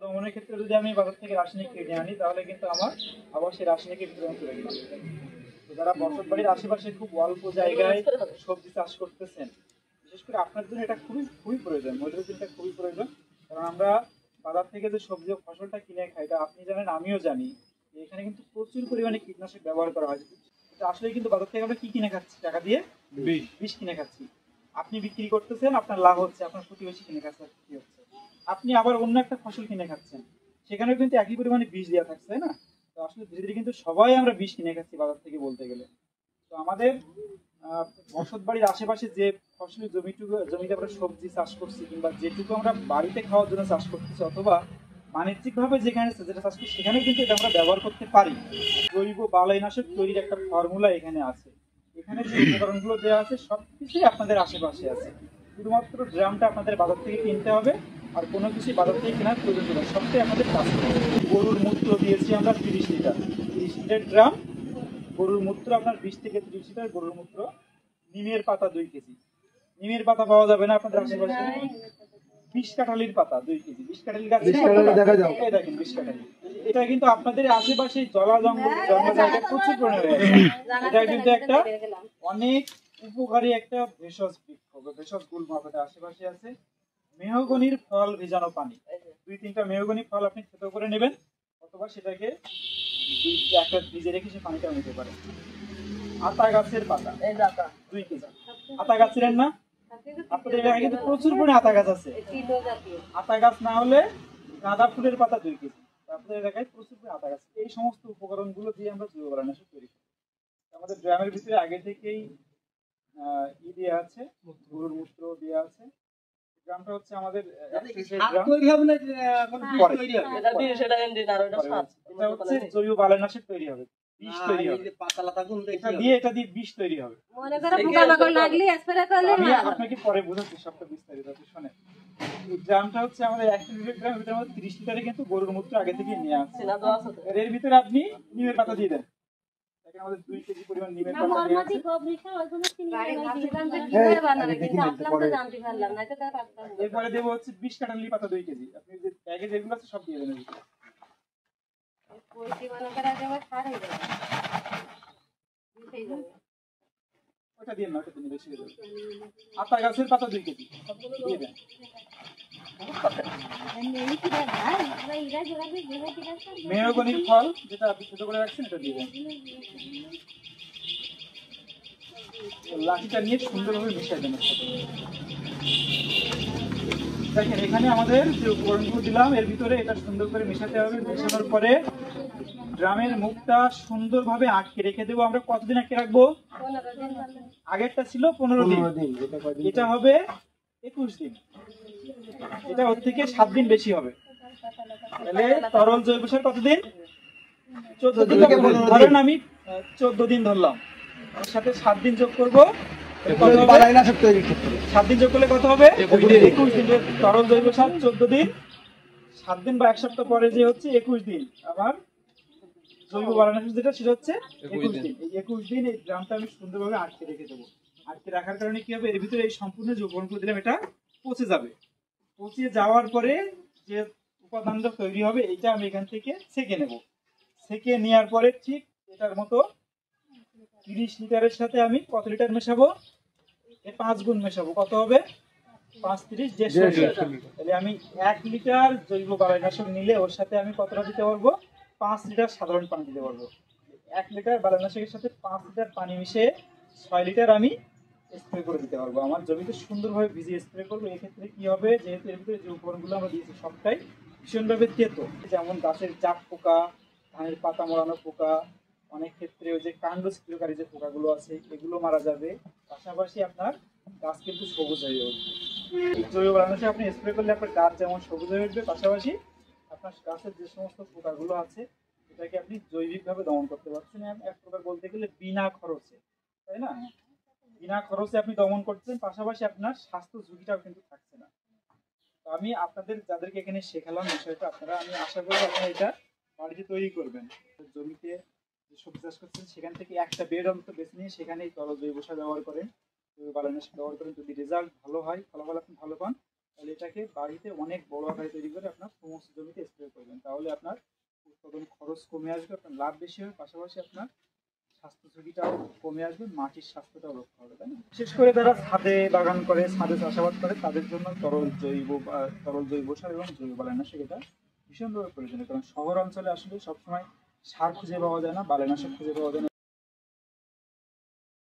দমনের ক্ষেত্রে যদি আমি বাজার থেকে রাসায়নিক কিনে আনি তাহলে কিন্তু আমার আবার সেই রাসায়নিকের ভিতরে আমি চলে গেলাম। তো যারা বসত বাড়ির আশেপাশে খুব অল্প জায়গায় সবজি চাষ করতেছেন, বিশেষ করে আপনার জন্য এটা খুবই খুবই প্রয়োজন, মহিলাদের জন্য এটা খুবই প্রয়োজন। কারণ আমরা বাজার থেকে যে সবজি ও ফসলটা কিনে খাই, এটা আপনি জানেন আমিও জানি, যে এখানে কিন্তু প্রচুর পরিমাণে কীটনাশক ব্যবহার করা হয়। এটা আসলে কিন্তু বাজার থেকে আমরা কি কিনে খাচ্ছি? টাকা দিয়ে বিষ কিনে খাচ্ছি। আপনি বিক্রি করতেছেন, আপনার লাভ হচ্ছে, আপনার প্রতিবেশী কিনে খাচ্ছে ক্ষতি হচ্ছে। আপনি আবার অন্য একটা ফসল কিনে খাচ্ছেন, সেখানেও কিন্তু একই পরিমাণে বিষ দেওয়া থাকছে, তাই না? তো আসলে ধীরে ধীরে কিন্তু সবাই আমরা বিষ কিনে খাচ্ছি বাজার থেকে বলতে গেলে। তো আমাদের বসত বাড়ির আশেপাশে যে ফসলের জমিতে আমরা সবজি চাষ করছি, কিংবা যেটুকু আমরা বাড়িতে খাওয়ার জন্য চাষ করতেছি, অথবা বাণিজ্যিক ভাবে যেখানে যেটা চাষ করছি সেখানে কিন্তু এটা আমরা ব্যবহার করতে পারি। জৈব বালাইনাশক তৈরির একটা ফর্মুলা এখানে আছে। এখানে যে উপকরণগুলো দেওয়া আছে সবকিছুই আপনাদের আশেপাশে আছে। শুধুমাত্র ড্রামটা আপনাদের বাজার থেকে কিনতে হবে, আর কোনো কিছু বাজার থেকে কেনার প্রয়োজন নেই। সবটাই আমাদের কাজ। গরুর মূত্র দিয়েছি আমরা 30 লিটার, 30 লিটার ড্রাম। গরুর মূত্র আপনার 20 থেকে 30 লিটার গরুর মূত্র। নিমের পাতা 2 কেজি। নিমের পাতা পাওয়া যাবে না আপনাদের আশেপাশে। 20 কাঁঠালির পাতা 2 কেজি। 20 কাঁঠালি গাছ দেখা যাও, এই দেখেন 20 কাঁঠালি। এটা কিন্তু আপনাদের আশেপাশে জলা জঙ্গল জায়গা প্রচুর পরিমাণে রয়েছে। এটা কিন্তু একটা অনেক উপকারী একটা ভেষজ বৃক্ষ, ভেষজ গুল্ম আপনাদের আশেপাশে আছে। মেহগনির ফল ভেজানো পানি, 2-3টা মেহগনি ফল আপনি থেতো করে নেবেন, অথবা সেটাকে একটা ফ্রিজে রেখে সে পানিটা নিতে পারেন। আতা গাছের পাতা 2 কেজি। আতা গাছ ছিলেন না? আপনাদের এলাকায় কিন্তু প্রচুর পরিমাণে আতা গাছ আছে। আতা গাছ না হলে গাঁদা ফুলের পাতা 2 কেজি। আপনাদের এলাকায় প্রচুর পরিমাণে আতা গাছ। এই সমস্ত উপকরণগুলো দিয়ে আমরা জৈব বালাইনাশক তৈরি করি। আমাদের ড্রামের ভিতরে আগে থেকেই দেওয়া আছে, গরুর মূত্র দেওয়া আছে। ড্রামটা হচ্ছে আমাদের জৈব বালাইনাশক তৈরি হবে, বিষ তৈরি হবে। এটা দিয়ে বিষ তৈরি হবে। আপনাকে পরে বোঝাচ্ছি সবটা বিস্তারিত। শোনেন, এই ড্রামটা হচ্ছে আমাদের 1 লিটার ড্রাম, এটার মধ্যে 30 লিটারে কিন্তু গরুর মূত্র আগে থেকে নিয়ে আসছে। এর ভিতরে আপনি নিমের পাতা দিয়ে দেন। আমাদের 2 কেজি পরিমাণ নিমের পাতা দিয়ে আছে। এরপরে দেবো হচ্ছে 20 কাঁঠালি পাতা 2 কেজি। আপনি যে ব্যাগে যেগুলো আছে সব দিয়ে দেবেন। ওটা দিয়ে না, ওটা দিয়ে বেশি হয়ে যাবে। আতা গাছের পাতা 2 কেজি দিয়ে দেন। মেহগনির ফল যেটা আপনি ছোট করে রাখছেন এটা দিয়ে দেন। লাঠিটা নিয়ে সুন্দরভাবে মিশিয়ে দেন। দেখেন এখানে আমাদের যে উপকরণগুলো দিলাম এর ভিতরে এটা সুন্দর করে মেশাতে হবে। মেশানোর পরে ড্রামের মুখটা সুন্দরভাবে আটকে রেখে দেবো। আমরা কতদিন আটকে রাখবো? আগেরটা ছিল 15 দিন, এটা হবে 21 দিন। এটা ওর থেকে 7 দিন বেশি হবে। তাহলে তরল জৈব সার কতদিন? 14 দিন। ধরেন আমি 14 দিন ধরলাম, ওর সাথে 7 দিন যোগ করবো। 7 দিন যোগ করলে কত হবে? 21 দিন। তরল জৈব সার 14 দিন, 7 দিন বা 1 সপ্তাহ পরে যে হচ্ছে 21 দিন। আবার জৈব বালাইনাশক যেটা সেটা হচ্ছে 21 দিন। এই 21 দিন এই ড্রামটা আমি সুন্দরভাবে আটকে রেখে দেবো। আটকে রাখার কারণে কি হবে? এর ভিতরে এই সম্পূর্ণ যে উপকরণগুলো দিলাম এটা পচে যাবে। পচে যাওয়ার পরে যে উপাদানটা তৈরি হবে এটা আমি এখান থেকে ছেঁকে নেব। ছেঁকে নেওয়ার পরে ঠিক এটার মতো 30 লিটারের সাথে আমি কত লিটার মেশাবো? 5 গুণ মেশাবো। কত হবে? 5 30 150 লিটার। তাহলে আমি 1 লিটার জৈব বালাইনাশক নিলে ওর সাথে আমি কতটা দিতে পারবো? 5 লিটার সাধারণ পানি দিতে পারবো। 1 লিটার বালাইনাশকের সাথে 5 লিটার পানি মিশিয়ে 6 লিটার আমি স্প্রে করে দিতে পারবো। আমার জমিতে সুন্দরভাবে ভিজিয়ে স্প্রে করবো। এক্ষেত্রে কি হবে? যেহেতু এর ভিতরে যে উপকরণগুলো আমরা দিয়েছি সবটাই ভীষণভাবে তেতো, যেমন গাছের জাপ পোকা, ধানের পাতা মোড়ানো পোকা, অনেক ক্ষেত্রে ওই যে কাণ্ড ছিদ্রকারী যে পোকাগুলো আছে এগুলো মারা যাবে। পাশাপাশি আপনার গাছ কিন্তু সবুজ হয়ে উঠবে। জৈব বালাইনাশক আপনি স্প্রে করলে আপনার গাছ যেমন সবুজ হয়ে উঠবে, পাশাপাশি আপনার গাছের যে সমস্ত পোকাগুলো আছে এটাকে আপনি জৈবিকভাবে দমন করতে পারছেন। এক প্রকার বলতে গেলে বিনা খরচে, তাই না? বিনা খরচে আপনি দমন করছেন, পাশাপাশি আপনার স্বাস্থ্য ঝুঁকিটাও কিন্তু থাকছে না। তো আমি আপনাদের যাদেরকে এখানে শেখালাম বিষয়টা, আমি আশা করি আপনারা এটা বাড়িতে তৈরি করবেন। জমিতে যে সবজি চাষ করছেন সেখান থেকে একটা বেড অন্তত বেছে নিয়ে সেখানেই তরল জৈব সার ব্যবহার করেন, জৈব বালাইনাশক ব্যবহার করেন। যদি রেজাল্ট ভালো হয়, ফলাফল আপনি ভালো পান, তাহলে এটাকে বাড়িতে অনেক বড় আকারে তৈরি করে আপনার সমস্ত জমিতে স্প্রে করবেন, তাহলে আপনার উৎপাদন খরচ কমে আসবে, আপনার লাভ বেশি হবে, পাশাপাশি আপনার স্বাস্থ্য ঝুঁকিটাও কমে আসবে, মাটির স্বাস্থ্যটাও রক্ষা হবে, তাই না? বিশেষ করে যারা ছাদে বাগান করে, ছাদে চাষাবাদ করে, তাদের জন্য তরল জৈব সার এবং জৈব বালাইনাশক এটা ভীষণভাবে প্রয়োজনীয়, কারণ শহর অঞ্চলে আসলে সবসময় সার খুঁজে পাওয়া যায় না, বালাইনাশক খুঁজে পাওয়া যায় না।